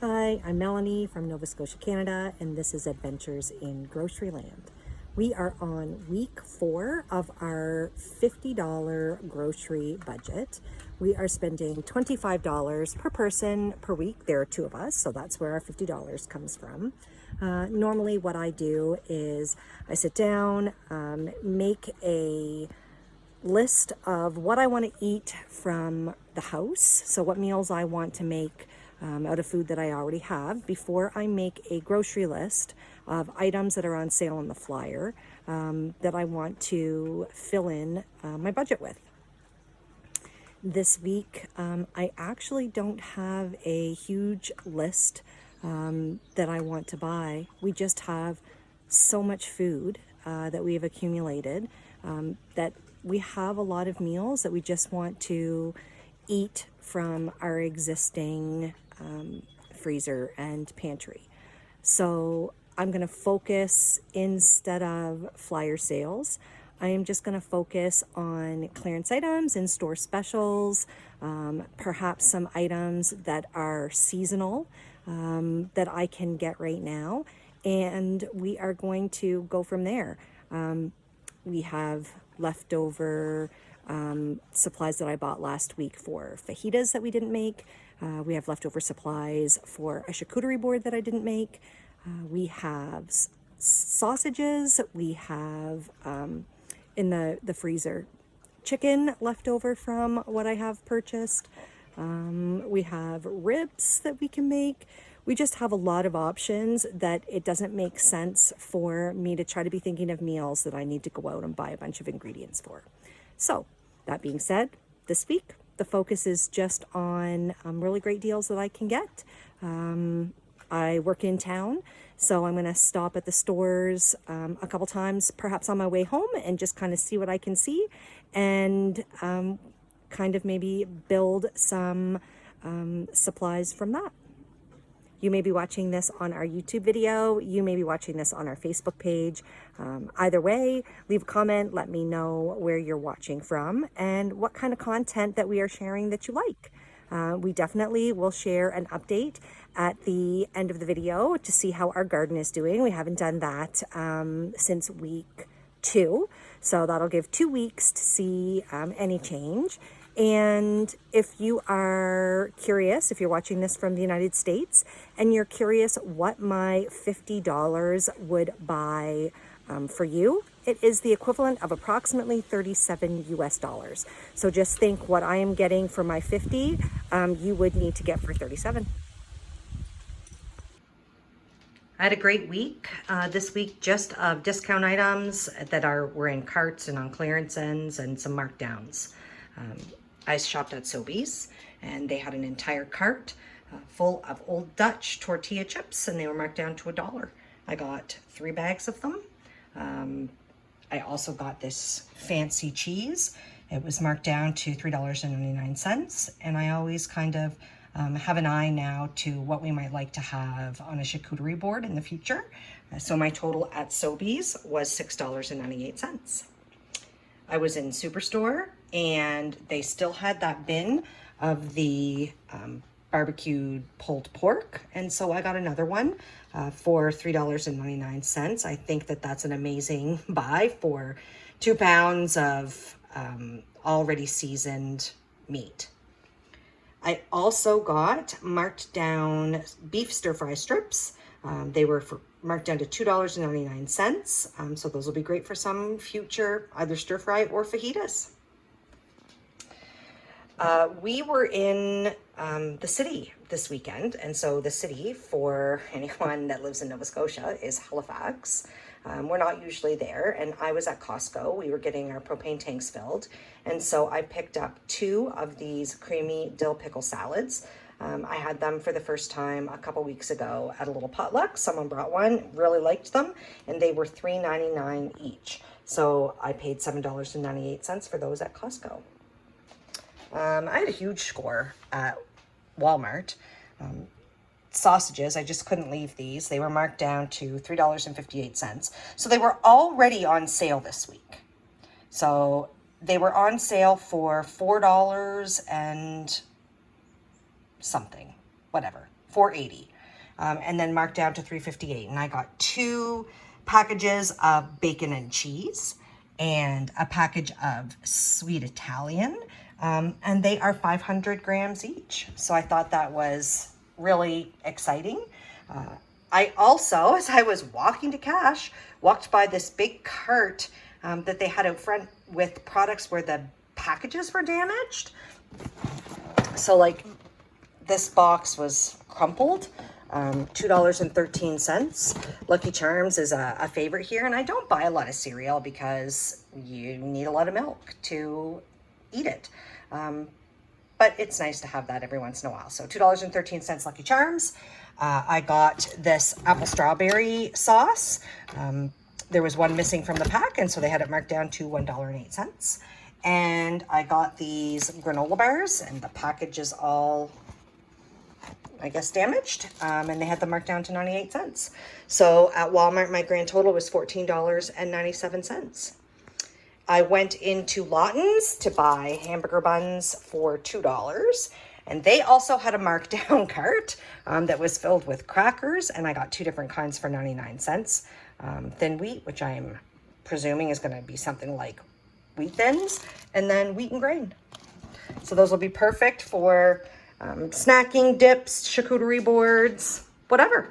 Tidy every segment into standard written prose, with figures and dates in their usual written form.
Hi, I'm Melanie from Nova Scotia, Canada, and this is Adventures in Grocery Land. We are on week 4 of our $50 grocery budget. We are spending $25 per person per week. There are 2 of us, so that's where our $50 comes from. Normally what I do is I sit down, make a list of what I want to eat from the house. So what meals I want to make out of food that I already have before I make a grocery list of items that are on sale on the flyer that I want to fill in my budget with. This week, I actually don't have a huge list that I want to buy. We just have so much food that we have accumulated that we have a lot of meals that we just want to eat from our existing freezer and pantry. So I'm going to focus, instead of flyer sales, I am just going to focus on clearance items and store specials, perhaps some items that are seasonal that I can get right now, and we are going to go from there. We have leftover supplies that I bought last week for fajitas that we didn't make. We have leftover supplies for a charcuterie board that I didn't make. We have sausages. We have in the freezer chicken left over from what I have purchased. We have ribs that we can make. We just have a lot of options that it doesn't make sense for me to try to be thinking of meals that I need to go out and buy a bunch of ingredients for. So that being said, this week the focus is just on really great deals that I can get. I work in town, so I'm going to stop at the stores a couple times, perhaps on my way home, and just kind of see what I can see, and kind of maybe build some supplies from that. You may be watching this on our YouTube video. You may be watching this on our Facebook page. Either way, leave a comment. Let me know where you're watching from and what kind of content that we are sharing that you like. We definitely will share an update at the end of the video to see how our garden is doing. We haven't done that since week 2. So that'll give 2 weeks to see any change. And if you are curious, if you're watching this from the United States and you're curious what my $50 would buy for you, it is the equivalent of approximately 37 US dollars. So just think what I am getting for my 50, you would need to get for 37. I had a great week this week, just of discount items that were in carts and on clearance ends, and some markdowns. I shopped at Sobeys, and they had an entire cart full of Old Dutch tortilla chips, and they were marked down to $1. I got 3 bags of them. I also got this fancy cheese. It was marked down to $3.99, and I always kind of have an eye now to what we might like to have on a charcuterie board in the future. So my total at Sobeys was $6.98. I was in Superstore, and they still had that bin of the barbecued pulled pork, and so I got another one for $3.99. I think that that's an amazing buy for 2 pounds of already seasoned meat. I also got marked down beef stir-fry strips. They were marked down to $2.99, so those will be great for some future either stir-fry or fajitas. We were in the city this weekend, and so the city, for anyone that lives in Nova Scotia, is Halifax. We're not usually there, and I was at Costco. We were getting our propane tanks filled, and so I picked up 2 of these creamy dill pickle salads. I had them for the first time a couple weeks ago at a little potluck. Someone brought one, really liked them, and they were $3.99 each. So I paid $7.98 for those at Costco. I had a huge score at Walmart. Sausages, I just couldn't leave these. They were marked down to $3.58. So they were already on sale this week. So they were on sale for $4 and something, whatever, $4.80, and then marked down to $3.58. And I got 2 packages of bacon and cheese and a package of sweet Italian, and they are 500 grams each. So I thought that was really exciting. I also, as I was walking to cash, walked by this big cart that they had out front with products where the packages were damaged. So like this box was crumpled, $2.13. Lucky Charms is a favorite here, and I don't buy a lot of cereal because you need a lot of milk to eat it. But it's nice to have that every once in a while. So $2.13 Lucky Charms. I got this apple strawberry sauce. There was one missing from the pack, and so they had it marked down to $1.08. And I got these granola bars, and the package is all, I guess, damaged. And they had them marked down to 98 cents. So at Walmart, my grand total was $14.97. I went into Lawton's to buy hamburger buns for $2. And they also had a markdown cart that was filled with crackers. And I got 2 different kinds for 99 cents. Thin wheat, which I'm presuming is going to be something like wheat thins, and then wheat and grain. So those will be perfect for snacking, dips, charcuterie boards, whatever.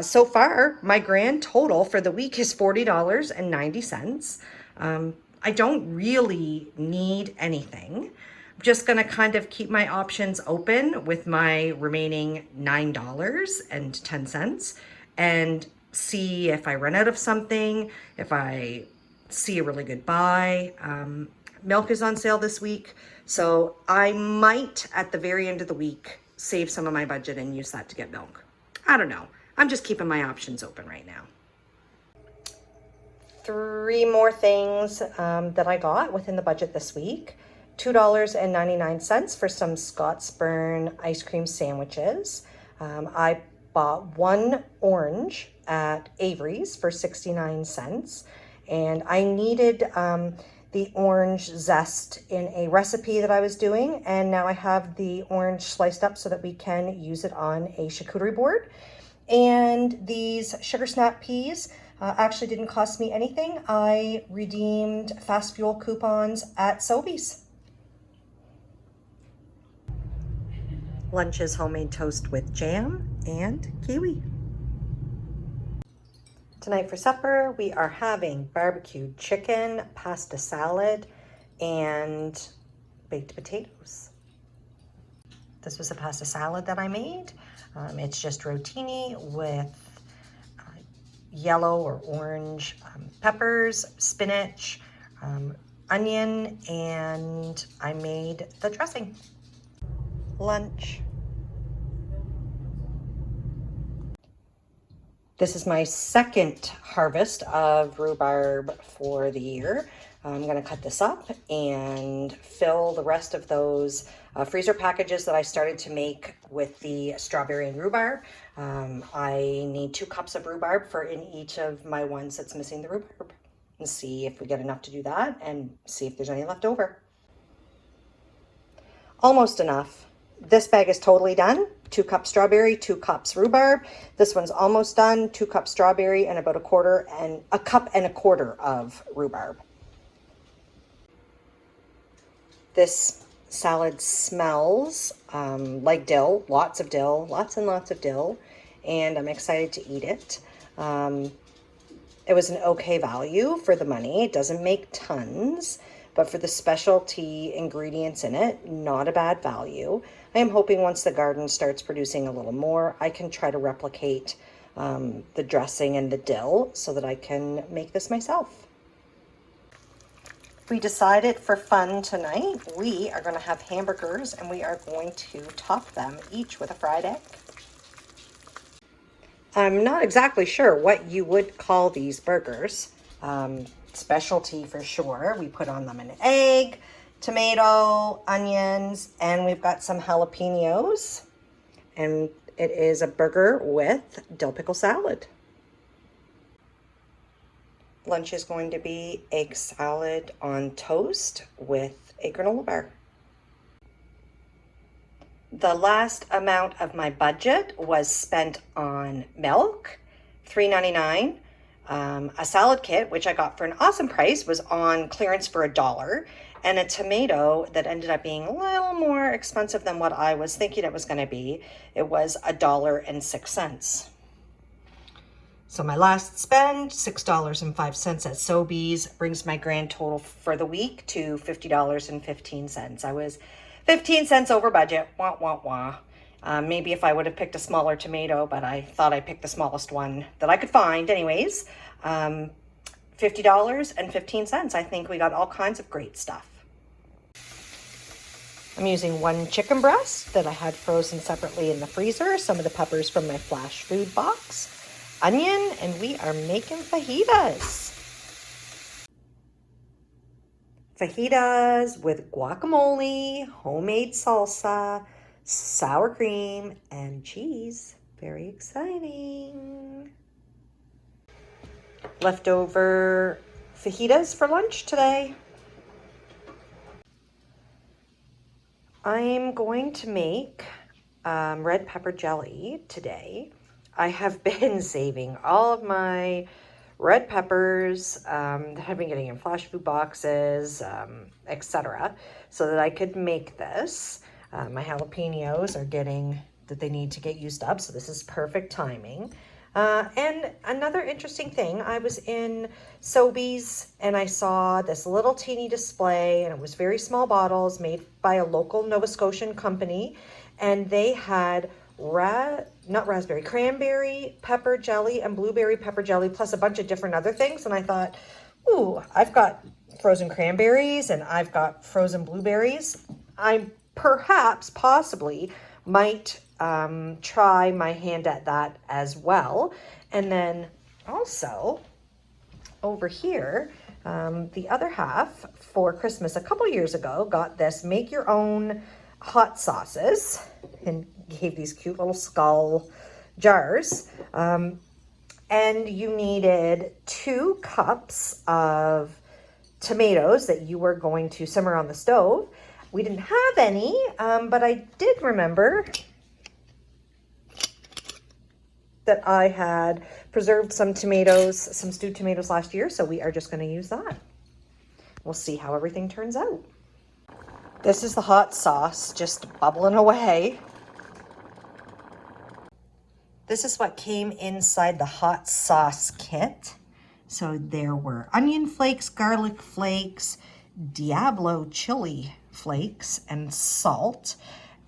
So far, my grand total for the week is $40.90. I don't really need anything. I'm just going to kind of keep my options open with my remaining $9.10 and see if I run out of something, if I see a really good buy. Milk is on sale this week, so I might at the very end of the week save some of my budget and use that to get milk. I don't know. I'm just keeping my options open right now. 3 more things that I got within the budget this week. $2.99 for some Scottsburn ice cream sandwiches. I bought 1 orange at Avery's for 69 cents. And I needed the orange zest in a recipe that I was doing. And now I have the orange sliced up so that we can use it on a charcuterie board. And these sugar snap peas actually didn't cost me anything. I redeemed fast fuel coupons at Sobeys. Lunch is homemade toast with jam and kiwi. Tonight for supper, we are having barbecued chicken, pasta salad, and baked potatoes. This was a pasta salad that I made. It's just rotini with yellow or orange peppers, spinach, onion, and I made the dressing. Lunch. This is my second harvest of rhubarb for the year. I'm going to cut this up and fill the rest of those freezer packages that I started to make with the strawberry and rhubarb. I need 2 cups of rhubarb for in each of my ones that's missing the rhubarb. And see if we get enough to do that and see if there's any left over. Almost enough. This bag is totally done. 2 cups strawberry, 2 cups rhubarb. This one's almost done. 2 cups strawberry and about a cup and a quarter of rhubarb. This salad smells like dill, lots and lots of dill, and I'm excited to eat it. It was an okay value for the money. It doesn't make tons, but for the specialty ingredients in it, not a bad value. I am hoping once the garden starts producing a little more, I can try to replicate the dressing and the dill so that I can make this myself. We decided for fun tonight, we are going to have hamburgers and we are going to top them each with a fried egg. I'm not exactly sure what you would call these burgers. Specialty for sure. We put on them an egg, tomato, onions, and we've got some jalapenos. And it is a burger with dill pickle salad. Lunch is going to be egg salad on toast with a granola bar. The last amount of my budget was spent on milk, $3.99. A salad kit, which I got for an awesome price, was on clearance for $1, and a tomato that ended up being a little more expensive than what I was thinking it was going to be. It was $1.06. So my last spend, $6.05 at Sobeys, brings my grand total for the week to $50.15. I was 15 cents over budget. Wah, wah, wah. Maybe if I would have picked a smaller tomato, but I thought I picked the smallest one that I could find anyways. $50.15. I think we got all kinds of great stuff. I'm using one chicken breast that I had frozen separately in the freezer, some of the peppers from my flash food box, onion, and we are making fajitas. Fajitas with guacamole, homemade salsa, sour cream, and cheese. Very exciting. Leftover fajitas for lunch today. I'm going to make red pepper jelly today. I have been saving all of my red peppers that I've been getting in flash food boxes, etc., so that I could make this. My jalapenos are getting that they need to get used up, so this is perfect timing. And another interesting thing, I was in Sobeys and I saw this little teeny display, and it was very small bottles made by a local Nova Scotian company, and they had cranberry pepper jelly and blueberry pepper jelly, plus a bunch of different other things. And I thought, ooh, I've got frozen cranberries and I've got frozen blueberries. I possibly might try my hand at that as well. And then also over here, the other half for Christmas a couple years ago got this make your own hot sauces and gave these cute little skull jars. And you needed 2 cups of tomatoes that you were going to simmer on the stove. We didn't have any, but I did remember that I had preserved some tomatoes, some stewed tomatoes last year, so we are just going to use that. We'll see how everything turns out. This is the hot sauce just bubbling away. This is what came inside the hot sauce kit. So there were onion flakes, garlic flakes, Diablo chili flakes, and salt.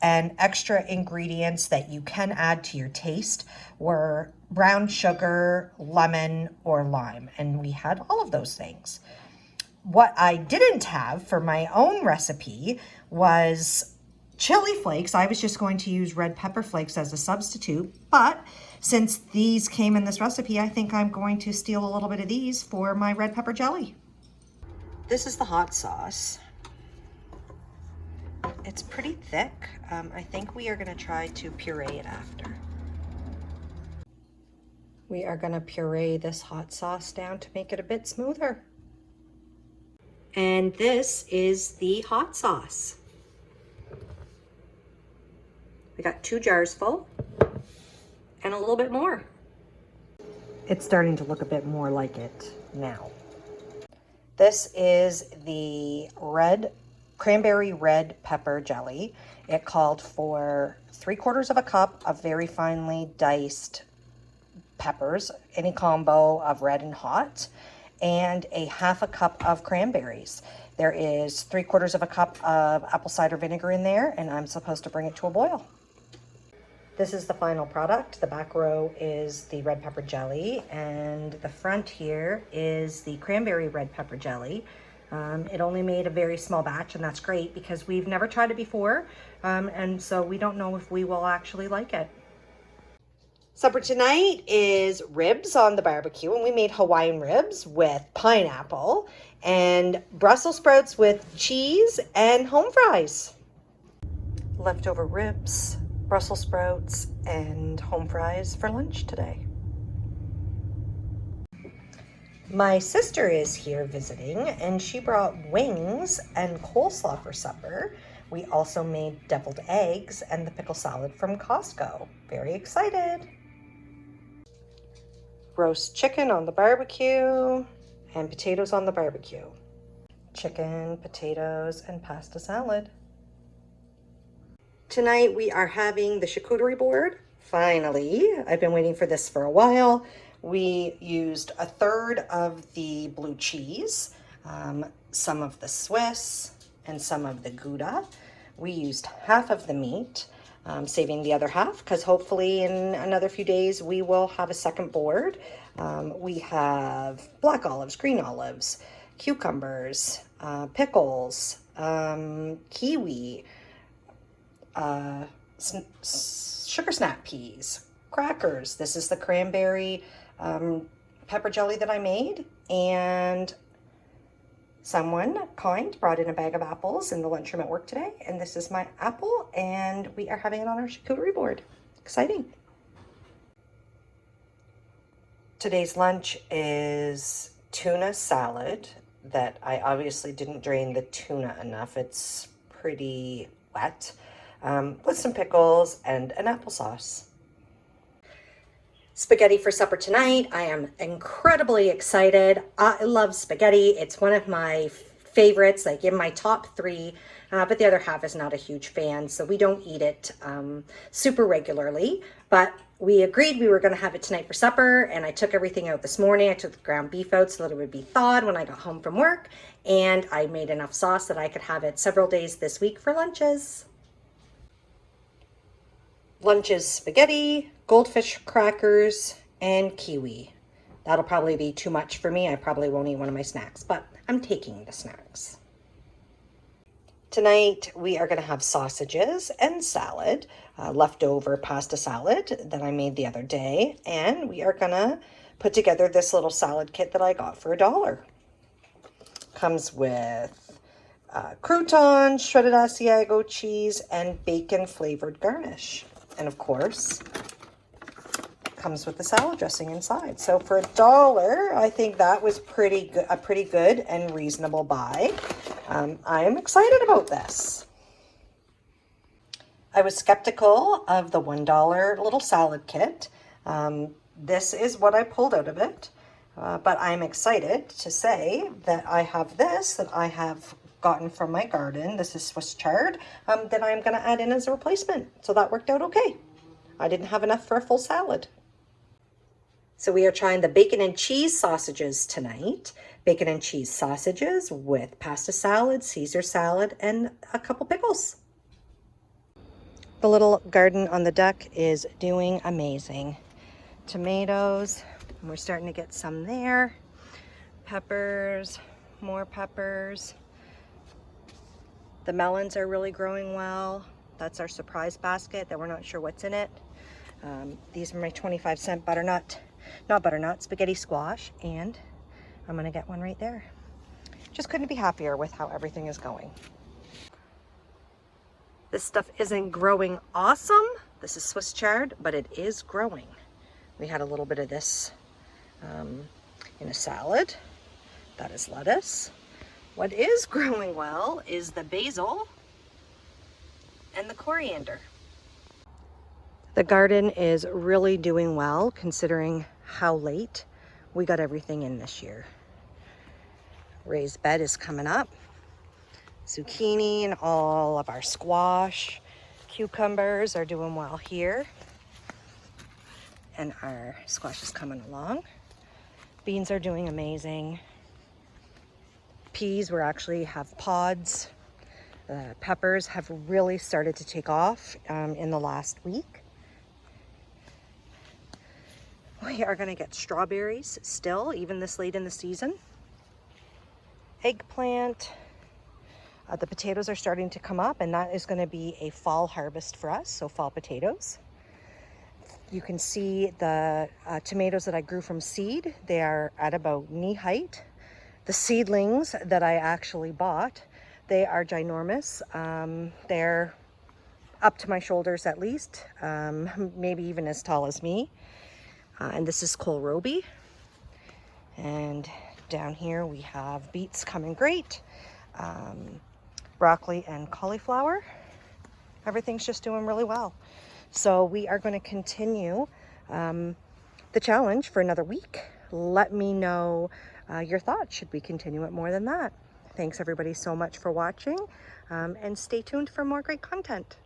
And extra ingredients that you can add to your taste were brown sugar, lemon, or lime. And we had all of those things. What I didn't have for my own recipe was chili flakes. I was just going to use red pepper flakes as a substitute, but since these came in this recipe, I think I'm going to steal a little bit of these for my red pepper jelly. This is the hot sauce. It's pretty thick. I think we are going to try to puree it after. We are going to puree this hot sauce down to make it a bit smoother. And this is the hot sauce. We got 2 jars full and a little bit more. It's starting to look a bit more like it now. This is the cranberry red pepper jelly. It called for 3/4 of a cup of very finely diced peppers, any combo of red and hot, and a 1/2 cup of cranberries. There is 3/4 of a cup of apple cider vinegar in there, and I'm supposed to bring it to a boil. This is the final product. The back row is the red pepper jelly, and the front here is the cranberry red pepper jelly. It only made a very small batch, and that's great because we've never tried it before, and so we don't know if we will actually like it. Supper tonight is ribs on the barbecue, and we made Hawaiian ribs with pineapple and Brussels sprouts with cheese and home fries. Leftover ribs, Brussels sprouts, and home fries for lunch today. My sister is here visiting, and she brought wings and coleslaw for supper. We also made deviled eggs and the pickle salad from Costco. Very excited. Roast chicken on the barbecue and potatoes on the barbecue. Chicken, potatoes, and pasta salad. Tonight we are having the charcuterie board. Finally, I've been waiting for this for a while. We used a third of the blue cheese, some of the Swiss, and some of the Gouda. We used half of the meat, saving the other half because hopefully in another few days we will have a second board. We have black olives, green olives, cucumbers, pickles, kiwi, sugar snap peas, crackers. This is the cranberry pepper jelly that I made, and someone kind brought in a bag of apples in the lunchroom at work today, and this is my apple, and we are having it on our charcuterie board. Exciting. Today's lunch is tuna salad that I obviously didn't drain the tuna enough. It's pretty wet, with some pickles and an applesauce. Spaghetti for supper tonight. I am incredibly excited. I love spaghetti. It's one of my favorites, like in my top 3, but the other half is not a huge fan, so we don't eat it super regularly. But we agreed we were going to have it tonight for supper, and I took everything out this morning. I took the ground beef out so that it would be thawed when I got home from work, and I made enough sauce that I could have it several days this week for lunches. Lunch is spaghetti, goldfish crackers, and kiwi. That'll probably be too much for me. I probably won't eat one of my snacks, but I'm taking the snacks. Tonight, we are going to have sausages and salad, leftover pasta salad that I made the other day, and we are going to put together this little salad kit that I got for $1. Comes with croutons, shredded Asiago cheese, and bacon-flavored garnish. And of course, comes with the salad dressing inside. So for $1, I think that was a pretty good and reasonable buy. I am excited about this. I was skeptical of the $1 little salad kit. This is what I pulled out of it, but I'm excited to say that I have this that I have gotten from my garden. This is Swiss chard that I'm going to add in as a replacement. So that worked out okay. I didn't have enough for a full salad. So we are trying the bacon and cheese sausages tonight. Bacon and cheese sausages with pasta salad, Caesar salad, and a couple pickles. The little garden on the deck is doing amazing. Tomatoes, and we're starting to get some there. Peppers, more peppers. The melons are really growing well. That's our surprise basket that we're not sure what's in it. These are my 25-cent spaghetti squash, and I'm gonna get one right there. Just couldn't be happier with how everything is going. This stuff isn't growing awesome. This is Swiss chard, but it is growing. We had a little bit of this in a salad. That is lettuce. What is growing well is the basil and the coriander. The garden is really doing well considering how late we got everything in this year. Raised bed is coming up. Zucchini and all of our squash. Cucumbers are doing well here. And our squash is coming along. Beans are doing amazing. Peas, we actually have pods. Peppers have really started to take off in the last week. We are going to get strawberries still, even this late in the season. Eggplant. The potatoes are starting to come up, and that is going to be a fall harvest for us, so fall potatoes. You can see the tomatoes that I grew from seed. They are at about knee height. The seedlings that I actually bought, they are ginormous. They're up to my shoulders at least, maybe even as tall as me. And this is kohlrabi. And down here we have beets coming great. broccoli and cauliflower. Everything's just doing really well. So we are going to continue the challenge for another week. Let me know your thoughts. Should we continue it more than that? Thanks everybody so much for watching, and stay tuned for more great content.